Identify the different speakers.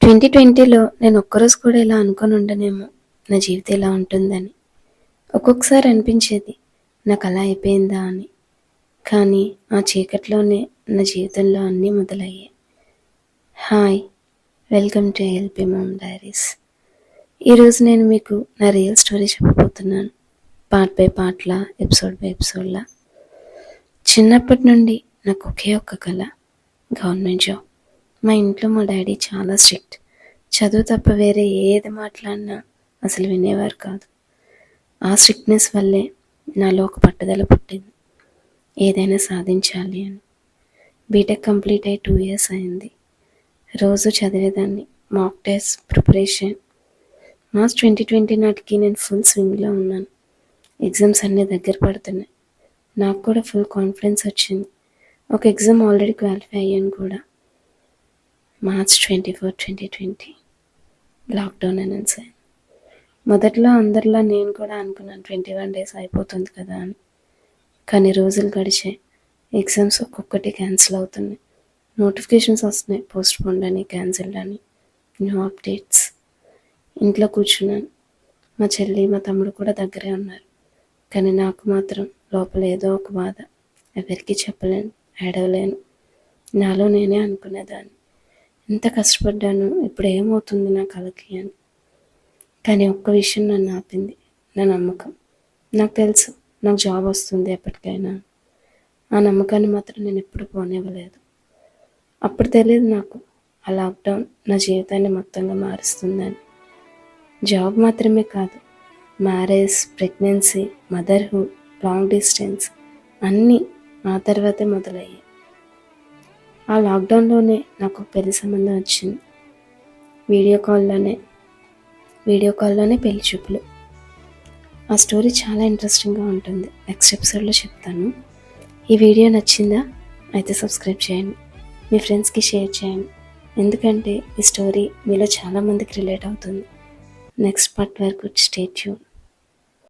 Speaker 1: 2020లో నేను ఒక్కరోజు కూడా ఇలా అనుకొని ఉండనేమో నా జీవితం ఇలా ఉంటుందని. ఒక్కొక్కసారి అనిపించేది నాకు అలా అయిపోయిందా అని. కానీ ఆ చీకట్లోనే నా జీవితంలో అన్నీ మొదలయ్యాయి. Hi, welcome to LP mom diaries. ఈరోజు నేను మీకు నా రియల్ స్టోరీ చెప్పబోతున్నాను. పార్ట్ బై పార్ట్లా, ఎపిసోడ్ బై ఎపిసోడ్లా. చిన్నప్పటి నుండి నాకు ఒకే ఒక్క కళ, గవర్నమెంట్ జాబ్. మా ఇంట్లో మా డాడీ చాలా స్ట్రిక్ట్. చదువు తప్ప వేరే ఏది మాట్లాడినా అసలు వినేవారు కాదు. ఆ స్ట్రిక్ట్నెస్ వల్లే నాలో ఒక పట్టుదల పుట్టింది, ఏదైనా సాధించాలి అని. బీటెక్ కంప్లీట్ అయ్యి 2 years అయింది. రోజు చదివేదాన్ని, మాక్ టెస్ట్ ప్రిపరేషన్. మార్చ్ 2020 నాటికి నేను ఫుల్ స్వింగ్లో ఉన్నాను. ఎగ్జామ్స్ అన్నీ దగ్గర పడుతున్నాయి. నాకు కూడా ఫుల్ కాన్ఫిడెన్స్ వచ్చింది. ఒక ఎగ్జామ్ ఆల్రెడీ క్వాలిఫై అయ్యాను కూడా. మార్చ్ 24, 2020 లాక్డౌన్ అనౌన్స్ అయింది. మొదట్లో అందరిలా నేను కూడా అనుకున్నాను 21 days అయిపోతుంది కదా అని. కానీ రోజులు గడిచాయి. ఎగ్జామ్స్ ఒక్కొక్కటి క్యాన్సిల్ అవుతున్నాయి. నోటిఫికేషన్స్ వస్తున్నాయి, పోస్ట్పోన్డ్ అని, క్యాన్సిల్డ్ అని, న్యూ అప్డేట్స్. ఇంట్లో కూర్చున్నాను. మా చెల్లి, మా తమ్ముడు కూడా దగ్గరే ఉన్నారు. కానీ నాకు మాత్రం లోపల ఏదో ఒక బాధ. ఎవరికి చెప్పలేను, ఏడవలేను. నాలో నేనే అనుకునేదాన్ని, ఎంత కష్టపడ్డాను, ఇప్పుడు ఏమవుతుంది నా కళకి అని. కానీ ఒక్క విషయం నన్ను ఆపింది, నా నమ్మకం. నాకు తెలుసు నాకు జాబ్ వస్తుంది ఎప్పటికైనా. ఆ నమ్మకాన్ని మాత్రం నేను ఎప్పుడు పోనివ్వలేదు. అప్పుడు తెలియదు నాకు ఆ లాక్డౌన్ నా జీవితాన్ని మొత్తంగా మారుస్తుందని. జాబ్ మాత్రమే కాదు, marriage, pregnancy, motherhood, long distance అన్నీ ఆ తర్వాతే మొదలయ్యాయి. ఆ లాక్డౌన్లోనే నాకు పెళ్లి సంబంధం వచ్చింది. వీడియో కాల్లోనే పెళ్లి చూపులు. ఆ స్టోరీ చాలా ఇంట్రెస్టింగ్గా ఉంటుంది. నెక్స్ట్ ఎపిసోడ్లో చెప్తాను. ఈ వీడియో నచ్చిందా? అయితే సబ్స్క్రైబ్ చేయండి, మీ ఫ్రెండ్స్కి షేర్ చేయండి. ఎందుకంటే ఈ స్టోరీ మీలో చాలామందికి రిలేట్ అవుతుంది. నెక్స్ట్ పార్ట్ వరకు స్టే ట్యూన్.